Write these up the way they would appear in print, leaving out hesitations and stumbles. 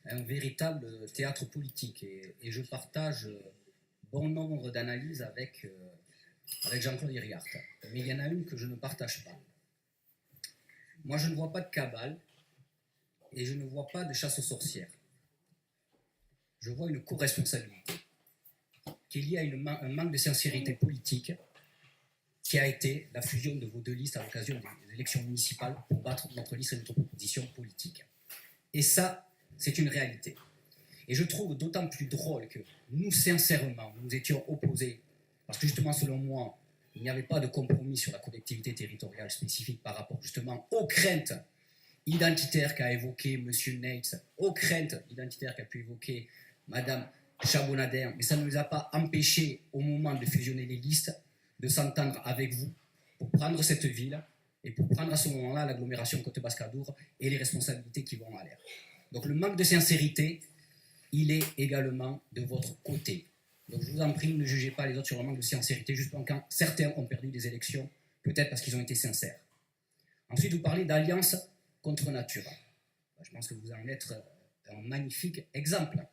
un véritable théâtre politique et je partage bon nombre d'analyses avec Jean-Claude Iriart. Mais il y en a une que je ne partage pas. Moi, je ne vois pas de cabale et je ne vois pas de chasse aux sorcières. Je vois une co-responsabilité qui est liée à un manque de sincérité politique qui a été la fusion de vos deux listes à l'occasion des élections municipales pour battre notre liste et notre proposition politique. Et ça, c'est une réalité. Et je trouve d'autant plus drôle que nous, sincèrement, nous étions opposés, parce que justement, selon moi, il n'y avait pas de compromis sur la collectivité territoriale spécifique par rapport justement aux craintes identitaires qu'a évoqué M. Neitz, aux craintes identitaires qu'a pu évoquer Mme Chabonader, mais ça ne nous a pas empêchés, au moment de fusionner les listes, de s'entendre avec vous pour prendre cette ville et pour prendre à ce moment-là l'agglomération Côte-Basque-Adour et les responsabilités qui vont à l'air. Donc le manque de sincérité, il est également de votre côté. Donc je vous en prie, ne jugez pas les autres sur le manque de sincérité, justement quand certains ont perdu des élections, peut-être parce qu'ils ont été sincères. Ensuite, vous parlez d'alliance contre nature. Je pense que vous en êtes un magnifique exemple.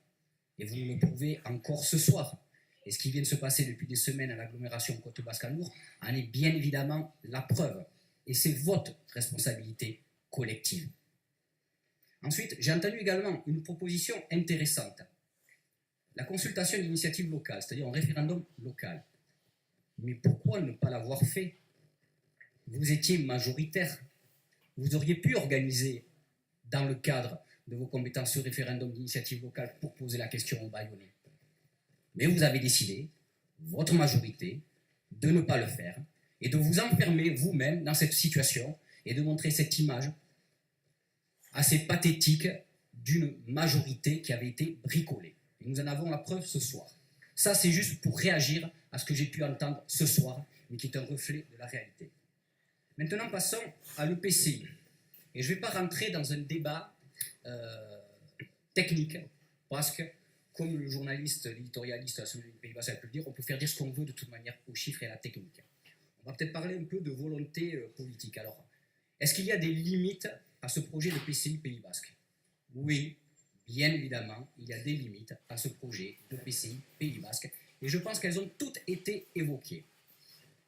Et vous nous le prouvez encore ce soir. Et ce qui vient de se passer depuis des semaines à l'agglomération Côte-Basque-Adour en est bien évidemment la preuve. Et c'est votre responsabilité collective. Ensuite, j'ai entendu également une proposition intéressante. La consultation d'initiative locale, c'est-à-dire un référendum local. Mais pourquoi ne pas l'avoir fait? Vous étiez majoritaire. Vous auriez pu organiser, dans le cadre de vos compétences, ce référendum d'initiative locale pour poser la question aux Bayonnais. Mais vous avez décidé, votre majorité, de ne pas le faire et de vous enfermer vous-même dans cette situation et de montrer cette image assez pathétique d'une majorité qui avait été bricolée. Et nous en avons la preuve ce soir. Ça, c'est juste pour réagir à ce que j'ai pu entendre ce soir, mais qui est un reflet de la réalité. Maintenant, passons à l'EPCI. Et je ne vais pas rentrer dans un débat technique, parce que, comme le journaliste, l'éditorialiste à celui du Pays Basque a pu le dire, on peut faire dire ce qu'on veut de toute manière aux chiffres et à la technique. On va peut-être parler un peu de volonté politique. Alors, est-ce qu'il y a des limites à ce projet de PCI Pays Basque? Oui, bien évidemment, il y a des limites à ce projet de PCI Pays Basque, et je pense qu'elles ont toutes été évoquées.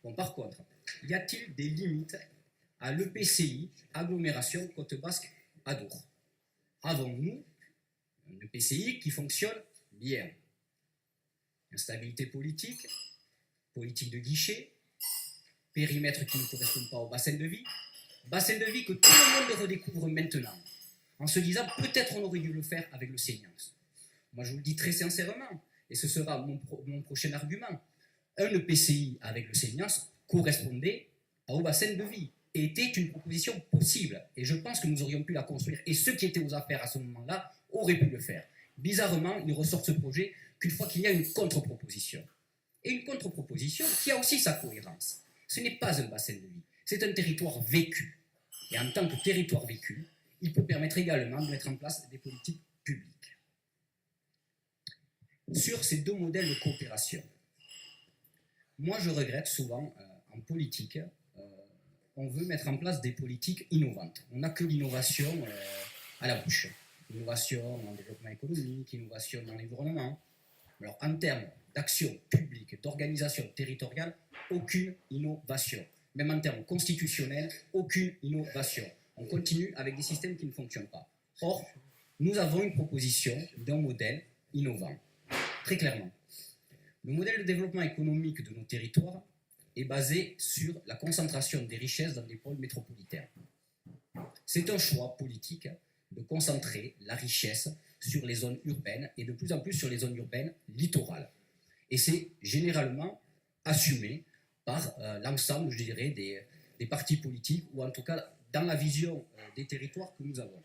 Bon, par contre, y a-t-il des limites à l'EPCI agglomération Côte-Basque-Adour? Avons-nous un EPCI qui fonctionne bien? Instabilité politique, politique de guichet, périmètre qui ne correspond pas au bassin de vie que tout le monde redécouvre maintenant, en se disant peut-être on aurait dû le faire avec le Seignance. Moi je vous le dis très sincèrement, et ce sera mon prochain argument, un EPCI avec le Seignance correspondait au bassin de vie, et était une proposition possible, et je pense que nous aurions pu la construire, et ceux qui étaient aux affaires à ce moment-là auraient pu le faire. Bizarrement, il ressort de ce projet qu'une fois qu'il y a une contre-proposition. Et une contre-proposition qui a aussi sa cohérence. Ce n'est pas un bassin de vie, c'est un territoire vécu. Et en tant que territoire vécu, il peut permettre également de mettre en place des politiques publiques. Sur ces deux modèles de coopération, moi je regrette souvent, en politique, on veut mettre en place des politiques innovantes. On n'a que l'innovation à la bouche. Innovation dans le développement économique, innovation dans l'environnement. Alors, en termes d'action publique, d'organisation territoriale, aucune innovation. Même en termes constitutionnels, aucune innovation. On continue avec des systèmes qui ne fonctionnent pas. Or, nous avons une proposition d'un modèle innovant. Très clairement. Le modèle de développement économique de nos territoires est basé sur la concentration des richesses dans des pôles métropolitains. C'est un choix politique de concentrer la richesse sur les zones urbaines et de plus en plus sur les zones urbaines littorales. Et c'est généralement assumé par l'ensemble, je dirais, des partis politiques, ou en tout cas dans la vision des territoires que nous avons.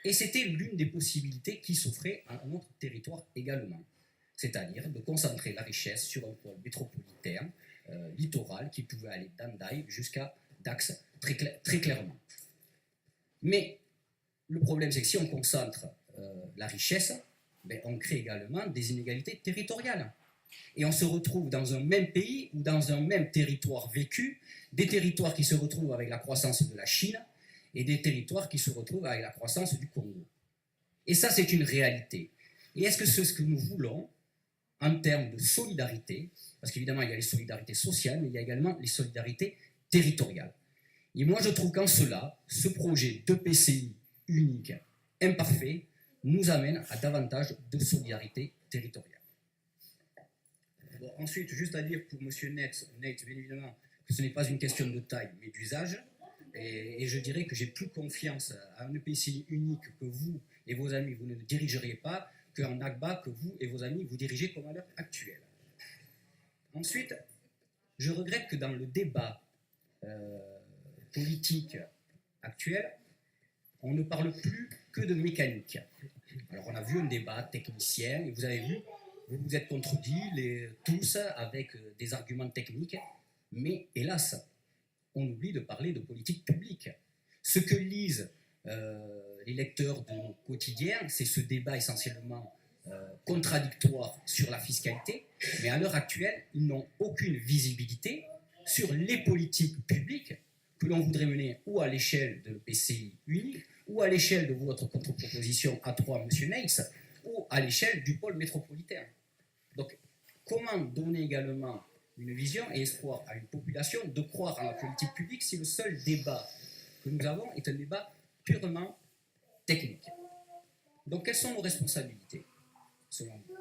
Et c'était l'une des possibilités qui s'offrait à notre territoire également, c'est-à-dire de concentrer la richesse sur un pôle métropolitain, littoral, qui pouvait aller d'Andaï jusqu'à Dax, très clairement. Mais le problème, c'est que si on concentre la richesse, on crée également des inégalités territoriales. Et on se retrouve dans un même pays ou dans un même territoire vécu, des territoires qui se retrouvent avec la croissance de la Chine et des territoires qui se retrouvent avec la croissance du Congo. Et ça, c'est une réalité. Et est-ce que c'est ce que nous voulons en termes de solidarité? Parce qu'évidemment, il y a les solidarités sociales, mais il y a également les solidarités territoriales. Et moi, je trouve qu'en cela, ce projet de PCI unique, imparfait, nous amène à davantage de solidarité territoriale. Bon, ensuite, juste à dire pour M. Nate, bien évidemment, que ce n'est pas une question de taille, mais d'usage. Et je dirais que j'ai plus confiance à un EPCI unique que vous et vos amis, vous ne le dirigeriez pas, qu'un ACBA que vous et vos amis, vous dirigez comme à l'heure actuelle. Ensuite, je regrette que dans le débat politique actuel, on ne parle plus que de mécanique. Alors on a vu un débat technicien, et vous avez vu, vous vous êtes contredits tous avec des arguments techniques, mais hélas, on oublie de parler de politique publique. Ce que lisent les lecteurs de nos quotidiens, c'est ce débat essentiellement contradictoire sur la fiscalité, mais à l'heure actuelle, ils n'ont aucune visibilité sur les politiques publiques que l'on voudrait mener ou à l'échelle de l'EPCI unique, ou à l'échelle de votre contre-proposition A3, M. Neitz, ou à l'échelle du pôle métropolitain. Donc, comment donner également une vision et espoir à une population de croire à la politique publique si le seul débat que nous avons est un débat purement technique? Donc, quelles sont nos responsabilités, selon nous?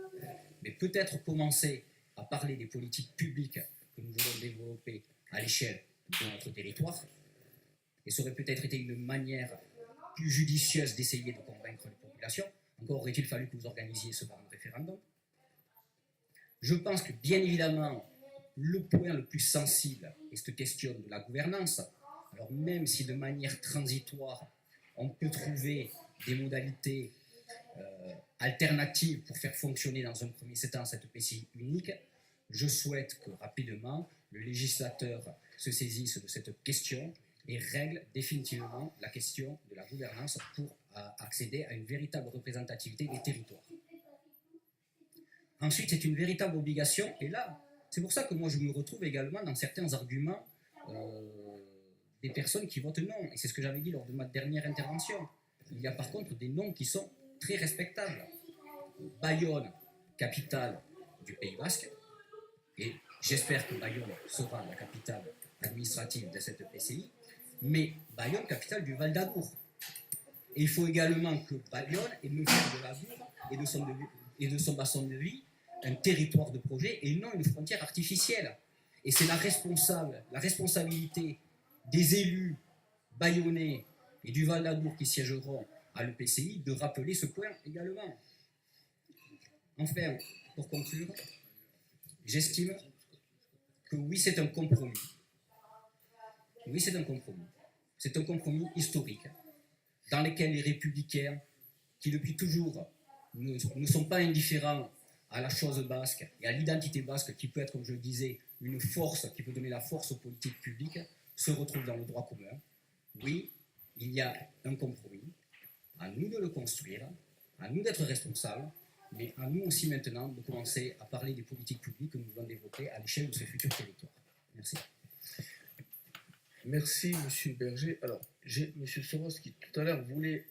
Mais peut-être commencer à parler des politiques publiques que nous voulons développer à l'échelle de notre territoire, et ça aurait peut-être été une manière plus judicieuse d'essayer de convaincre les populations. Encore aurait-il fallu que vous organisiez ce référendum. Je pense que, bien évidemment, le point le plus sensible est cette question de la gouvernance. Alors même si de manière transitoire, on peut trouver des modalités alternatives pour faire fonctionner dans un premier temps cette PCI unique, je souhaite que rapidement le législateur se saisisse de cette question et règle définitivement la question de la gouvernance pour accéder à une véritable représentativité des territoires. Ensuite, c'est une véritable obligation, et là, c'est pour ça que moi je me retrouve également dans certains arguments des personnes qui votent non, et c'est ce que j'avais dit lors de ma dernière intervention. Il y a par contre des noms qui sont très respectables. Bayonne, capitale du Pays Basque, et j'espère que Bayonne sera la capitale administrative de cette PCI, mais Bayonne, capitale du Val d'Adour. Et il faut également que Bayonne ait le fait de l'Adour et de son bassin de vie un territoire de projet et non une frontière artificielle. Et c'est la responsabilité des élus bayonnais et du Val d'Adour qui siégeront à l'EPCI de rappeler ce point également. Enfin, pour conclure, j'estime que oui, c'est un compromis. Oui, c'est un compromis. C'est un compromis historique dans lequel les républicains, qui depuis toujours ne sont pas indifférents à la chose basque et à l'identité basque, qui peut être, comme je le disais, une force, qui peut donner la force aux politiques publiques, se retrouvent dans le droit commun. Oui, il y a un compromis. À nous de le construire, à nous d'être responsables, mais à nous aussi maintenant de commencer à parler des politiques publiques que nous voulons développer à l'échelle de ce futur territoire. Merci. Merci, M. Berger. Alors, j'ai M. Soros qui tout à l'heure voulait